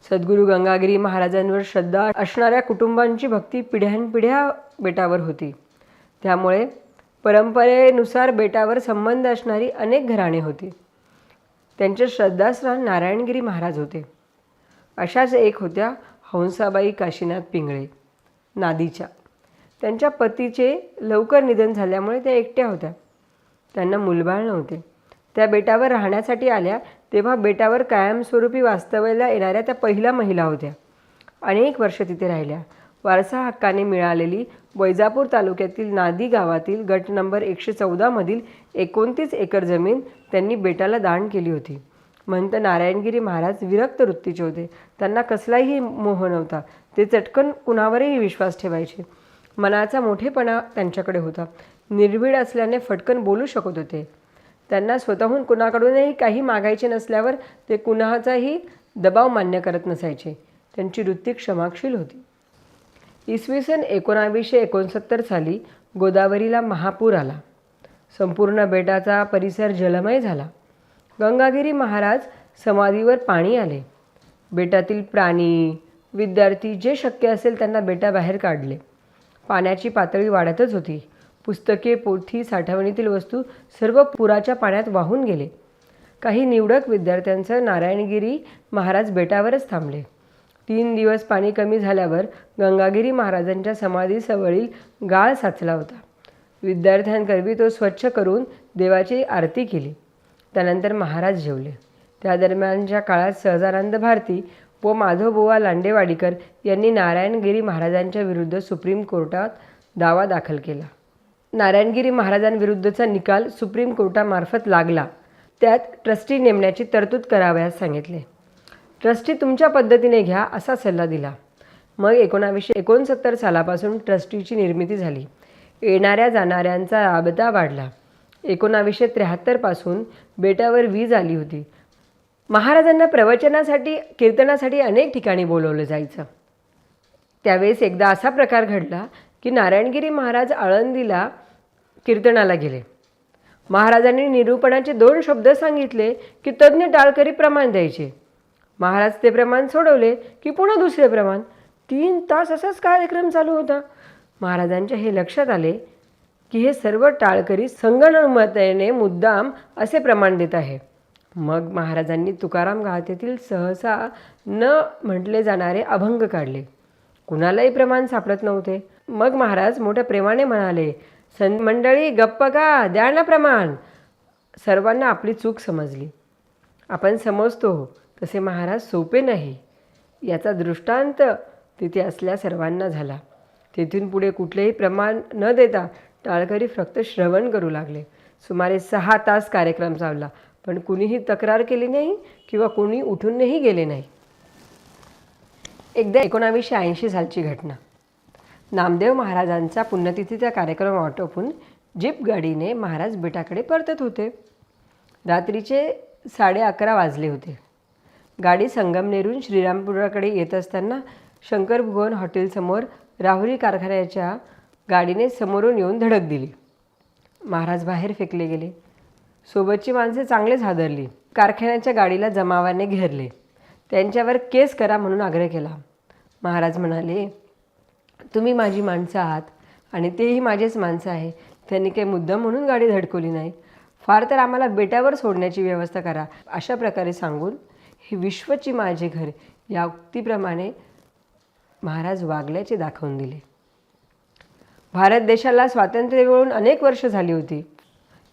सद्गुरू गंगागिरी महाराजांवर श्रद्धा असणाऱ्या कुटुंबांची भक्ती पिढ्यानपिढ्या बेटावर होती. त्यामुळे परंपरेनुसार बेटावर संबंध असणारी अनेक घराणे होती. त्यांचे श्रद्धास्थान नारायणगिरी महाराज होते. अशाच एक होत्या हंसाबाई काशीनाथ पिंगळे नादीच्या. त्यांच्या पतीचे लवकर निधन झाल्यामुळे त्या एकट्या होत्या. त्यांना मुलबाळ नव्हते. त्या बेटावर राहण्यासाठी आल्या तेव्हा बेटावर कायमस्वरूपी वास्तव्याला येणाऱ्या त्या पहिल्या महिला होत्या. अनेक वर्ष तिथे राहिल्या. वारसा हक्काने मिळालेली वैजापूर तालुक्यातील नादी गावातील गट नंबर 114 मधील 29 एकर जमीन त्यांनी बेटाला दान केली होती. महंत नारायणगिरी महाराज विरक्त वृत्तीचे होते. त्यांना कसलाही मोह नव्हता. ते चटकन कुणावरही विश्वास ठेवायचे. मनाचा मोठेपणा त्यांच्याकडे होता. निर्भीड असल्याने फटकन बोलू शकत होते. त्यांना स्वतःहून कुणाकडूनही काही मागायचे नसल्यावर ते कुणाचाही दबाव मान्य करत नसायचे. त्यांची वृत्ती क्षमाशील होती. इसवी सन 1969 साली गोदावरीला महापूर आला. संपूर्ण बेटाचा परिसर जलमय झाला. गंगागिरी महाराज समाधीवर पाणी आले. बेटातील प्राणी, विद्यार्थी जे शक्य असेल त्यांना बेटाबाहेर काढले. पाण्याची पातळी वाढतच होती. पुस्तके, पोथी, साठवणीतील वस्तू सर्व पुराच्या पाण्यात वाहून गेले. काही निवडक विद्यार्थ्यांचं नारायणगिरी महाराज बेटावरच थांबले. 3 दिवस पाणी कमी झाल्यावर गंगागिरी महाराजांच्या समाधीसवळील गाळ साचला होता. विद्यार्थ्यांकरवी तो स्वच्छ करून देवाची आरती केली. त्यानंतर महाराज जेवले. त्या दरम्यानच्या काळात सहजानंद भारती व माधवबुवा लांडेवाडीकर यांनी नारायणगिरी महाराजांच्या विरुद्ध सुप्रीम कोर्टात दावा दाखल केला. नारायणगिरी महाराजांविरुद्धचा निकाल सुप्रीम कोर्टामार्फत लागला. त्यात ट्रस्टी नेमण्याची तरतूद करावयास सांगितले. ट्रस्टी तुमच्या पद्धतीने घ्या असा सल्ला दिला. मग 1969 सालापासून ट्रस्टीची निर्मिती झाली. येणाऱ्या जाणाऱ्यांचा राबता वाढला. 1973 पासून बेटावर वीज आली होती. महाराजांना प्रवचनासाठी, कीर्तनासाठी अनेक ठिकाणी बोलवलं जायचं. त्यावेळेस एकदा असा प्रकार घडला की नारायणगिरी महाराज आळंदीला कीर्तनाला गेले. महाराजांनी निरूपणाचे 2 शब्द सांगितले की तज्ज्ञ टाळकरी प्रमाण द्यायचे. महाराज ते प्रमाण सोडवले की पुन्हा दुसरे प्रमाण. 3 तास असाच कार्यक्रम चालू होता. महाराजांच्या हे लक्षात आले की हे सर्व टाळकरी संगनमतेने मुद्दाम असे प्रमाण देत आहे. मग महाराजांनी तुकाराम गाथेतील सहसा न म्हटले जाणारे अभंग काढले. कुणालाही प्रमाण सापडत नव्हते. मग महाराज मोठ्या प्रेमाने म्हणाले, मंडळी गप्प का, द्या ना प्रमाण. सर्वांना आपली चूक समजली. आपण समजतो तसे महाराज सोपे नाही याचा दृष्टांत तिथे असल्या सर्वांना झाला. तेथून पुढे कुठलेही प्रमाण न देता टाळकरी फक्त श्रवण करू लागले. सुमारे 6 तास कार्यक्रम चालला, पण कुणीही तक्रार केली नाही किंवा कुणी उठूनही गेले नाही. एकदा 1980 सालची घटना. नामदेव महाराजांचा पुण्यतिथीचा कार्यक्रम आटोपून जीप गाडीने महाराज बेटाकडे परतत होते. रात्रीचे 11:30 वाजले होते. गाडी संगमनेरहून श्रीरामपुराकडे येत असताना शंकर भुवन हॉटेलसमोर राहुरी कारखान्याच्या गाडीने समोरून येऊन धडक दिली. महाराज बाहेर फेकले गेले. सोबतची माणसे चांगलेच हादरली. कारखान्याच्या गाडीला जमावाने घेरले. त्यांच्यावर केस करा म्हणून आग्रह केला. महाराज म्हणाले, तुम्ही माझी माणसं आहात आणि तेही माझेच माणसं आहे. त्यांनी काही मुद्दाम म्हणून गाडी धडकवली नाही. फार तर आम्हाला बेटावर सोडण्याची व्यवस्था करा. अशा प्रकारे सांगून हे विश्वची माझे घर या उक्तीप्रमाणे महाराज वागल्याचे दाखवून दिले. भारत देशाला स्वातंत्र्य मिळून अनेक वर्ष झाली होती.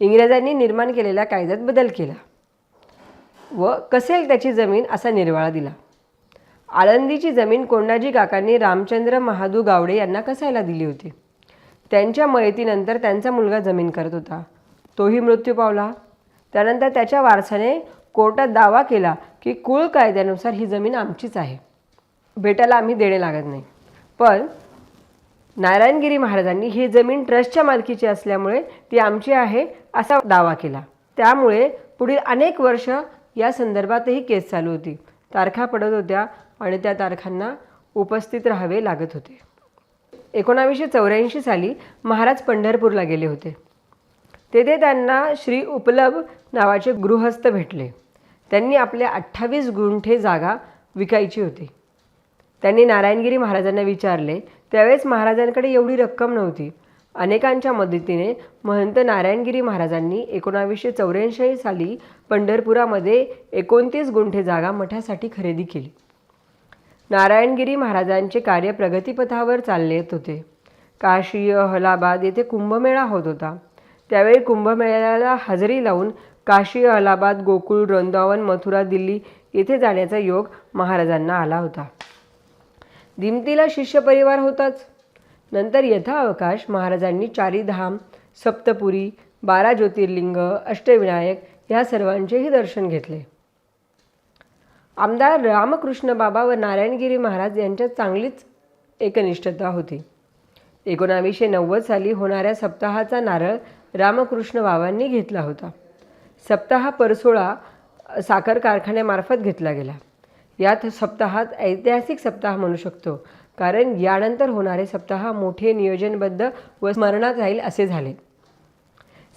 इंग्रजांनी निर्माण केलेल्या कायद्यात बदल केला व कसेल त्याची जमीन असा निर्वाळा दिला. आळंदीची जमीन कोंडाजी काकांनी रामचंद्र महादू गावडे यांना कसायला दिली होती. त्यांच्या मयतीनंतर त्यांचा मुलगा जमीन करत होता. तोही मृत्यू पावला. त्यानंतर त्याच्या वारसाने कोर्टात दावा केला की कुळ कायद्यानुसार ही जमीन आमचीच आहे. बेटाला आम्ही देणे लागत नाही. पण नारायणगिरी महाराजांनी ही जमीन ट्रस्टच्या मालकीची असल्यामुळे ती आमची आहे असा दावा केला. त्यामुळे पुढील अनेक वर्ष या संदर्भातही केस चालू होती. तारखा पडत होत्या आणि त्या तारखांना उपस्थित राहावे लागत होते. 1984 साली महाराज पंढरपूरला गेले होते. तेथे त्यांना श्री उपलभ नावाचे गृहस्थ भेटले. त्यांनी आपल्या 28 गुंठे जागा विकायची होती. त्यांनी नारायणगिरी महाराजांना विचारले. त्यावेळेस महाराजांकडे एवढी रक्कम नव्हती. अनेकांच्या मदतीने महंत नारायणगिरी महाराजांनी 1984 साली पंढरपुरामध्ये 29 गुंठे जागा मठासाठी खरेदी केली. नारायणगिरी महाराजांचे कार्य प्रगतीपथावर चालत होते. काशी अहलाबाद येथे कुंभमेळा होत होता. त्यावेळी कुंभमेळ्याला हजेरी लावून काशी, अलाहाबाद, गोकुळ, वृंदावन, मथुरा, दिल्ली येथे जाण्याचा योग महाराजांना आला होता. दिमतीला शिष्य परिवार होताच. नंतर यथाअवकाश महाराजांनी चारीधाम, सप्तपुरी, 12 ज्योतिर्लिंग, अष्टविनायक ह्या सर्वांचेही दर्शन घेतले. आमदार रामकृष्ण बाबा व नारायणगिरी महाराज यांच्यात चांगलीच एकनिष्ठता होती. 1990 साली होणाऱ्या सप्ताहाचा नारळ रामकृष्ण बाबांनी घेतला होता. सप्ताह परसोळा साखर कारखान्यामार्फत घेतला गेला. यात सप्ताहात ऐतिहासिक सप्ताह म्हणू शकतो, कारण यानंतर होणारे सप्ताह मोठे, नियोजनबद्ध व स्मरणात राहील असे झाले.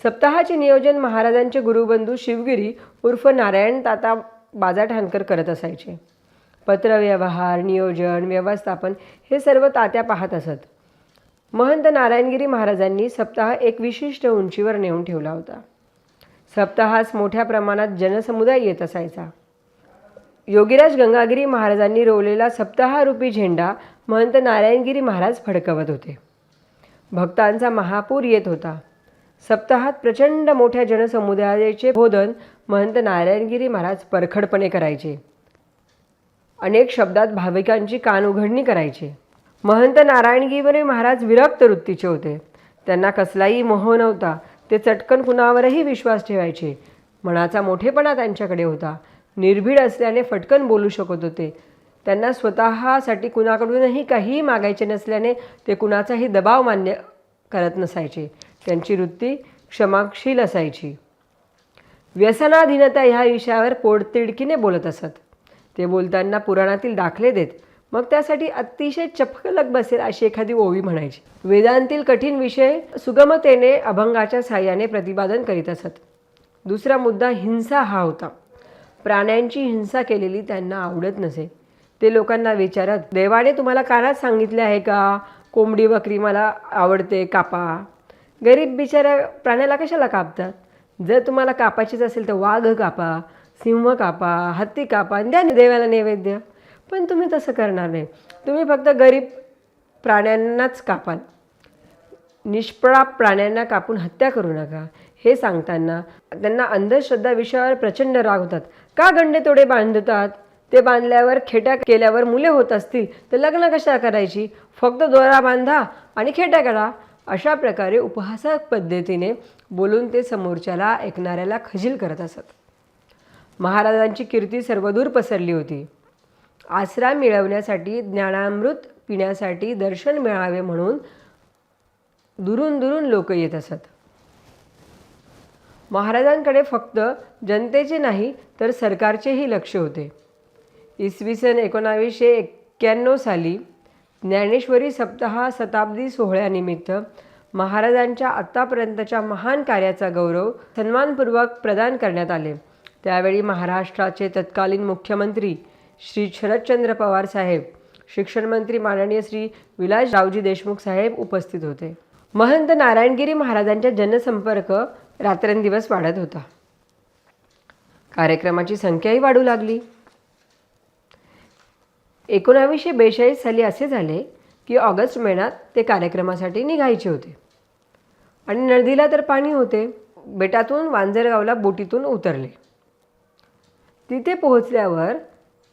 सप्ताहाचे नियोजन महाराजांचे गुरुबंधू शिवगिरी उर्फ नारायण ताता बाजाठाणकर करत असायचे. पत्रव्यवहार, नियोजन, व्यवस्थापन हे सर्व तात्या पाहत असत. महंत नारायणगिरी महाराजांनी सप्ताह एक विशिष्ट उंचीवर नेऊन ठेवला होता. सप्ताहास मोठ्या प्रमाणात जनसमुदाय येत असायचा. योगीराज गंगागिरी महाराजांनी रोवलेला सप्ताहरूपी झेंडा महंत नारायणगिरी महाराज फडकवत होते. भक्तांचा महापूर येत होता. सप्ताहात प्रचंड मोठ्या जनसमुदायाचे बोधन महंत नारायणगिरी महाराज परखडपणे करायचे. अनेक शब्दात भाविकांची कान उघडणी करायचे. महंत नारायणगिरी महाराज विरक्त वृत्तीचे होते. त्यांना कसलाही मोह नव्हता. ते चटकन कुणावरही विश्वास ठेवायचे. मनाचा मोठेपणा त्यांच्याकडे होता. निर्भीड असल्याने फटकन बोलू शकत होते. त्यांना स्वतःसाठी कुणाकडूनही काहीही मागायचे नसल्याने ते कुणाचाही दबाव मान्य करत नसायचे. त्यांची वृत्ती क्षमाशील असायची. व्यसनाधीनता ह्या विषयावर पोटतिडकीने बोलत असत. ते बोलताना पुराणातील दाखले देत. मग त्यासाठी अतिशय चपखलक बसेल अशी एखादी ओवी म्हणायची. वेदांतील कठीण विषय सुगमतेने अभंगाच्या साह्याने प्रतिपादन करीत असत. दुसरा मुद्दा हिंसा हा होता. प्राण्यांची हिंसा केलेली त्यांना आवडत नसे. ते लोकांना विचारत, देवाने तुम्हाला कानात सांगितले आहे का, कोंबडी बकरी मला आवडते, कापा. गरीब बिचाऱ्या प्राण्याला कशाला कापतात? जर तुम्हाला कापायचीच असेल तर वाघ कापा, सिंह कापा, हत्ती कापा आणि द्या देवाला नैवेद्य. पण तुम्ही तसं करणार नाही. तुम्ही फक्त गरीब प्राण्यांनाच कापाल. निष्पाप प्राण्यांना कापून हत्या करू नका. हे सांगताना त्यांना अंधश्रद्धा विषयावर प्रचंड राग होतात. का गंडे तोडे बांधतात? ते बांधल्यावर खेट्या केल्यावर मुले होत असतील तर लग्न कशा करायची? फक्त दोरा बांधा आणि खेट्या करा. अशा प्रकारे उपहासक पद्धतीने बोलून ते समोरच्याला ऐकणाऱ्याला खजील करत असत. महाराजांची कीर्ती सर्वदूर पसरली होती. आसरा मिळवण्यासाठी, ज्ञानामृत पिण्यासाठी, दर्शन मिळावे म्हणून दुरून दुरून लोक येत असत. महाराजांकडे फक्त जनतेचे नाही तर सरकारचेही लक्ष होते. इसवी सन 1991 साली ज्ञानेश्वरी सप्ताह शताब्दी सोहळ्यानिमित्त महाराजांच्या आत्तापर्यंतच्या महान कार्याचा गौरव सन्मानपूर्वक प्रदान करण्यात आले. त्यावेळी महाराष्ट्राचे तत्कालीन मुख्यमंत्री श्री शरदचंद्र पवार साहेब, शिक्षण मंत्री माननीय श्री विलासरावजी देशमुख साहेब उपस्थित होते. महंत नारायणगिरी महाराजांचा जनसंपर्क रात्रंदिवस वाढत होता. कार्यक्रमाची संख्याही वाढू लागली. 1942 साली असे झाले की ऑगस्ट महिन्यात ते कार्यक्रमासाठी निघायचे होते आणि नदीला तर पाणी होते. बेटातून वांजरगावला बोटीतून उतरले. तिथे पोहोचल्यावर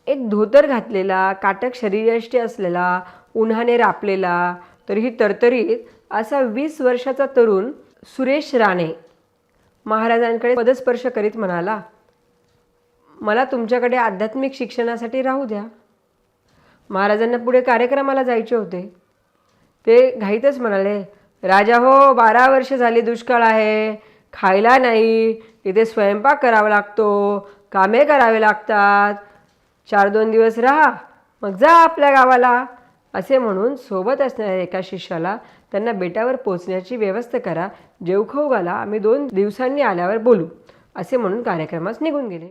एक धोतर घातलेला, काटक शरीरयष्टी असलेला, उन्हाने रापलेला, तरीही तरतरीत असा 20 वर्षाचा तरुण सुरेश राणे महाराजांकडे पदस्पर्श करीत म्हणाला, मला तुमच्याकडे आध्यात्मिक शिक्षणासाठी राहू द्या. महाराजांना पुढे कार्यक्रमाला जायचे होते. ते घाईतच म्हणाले, राजा हो, 12 वर्ष झाली दुष्काळ आहे, खायला नाही, इथे स्वयंपाक करावा लागतो, कामे करावे लागतात. 4-2 दिवस राहा, मग जा आपल्या गावाला. असे म्हणून सोबत असणाऱ्या एका शिष्याला त्यांना बेटावर पोचण्याची व्यवस्था करा, जेवखाऊ घाला, आम्ही 2 दिवसांनी आल्यावर बोलू, असे म्हणून कार्यक्रमास निघून गेले.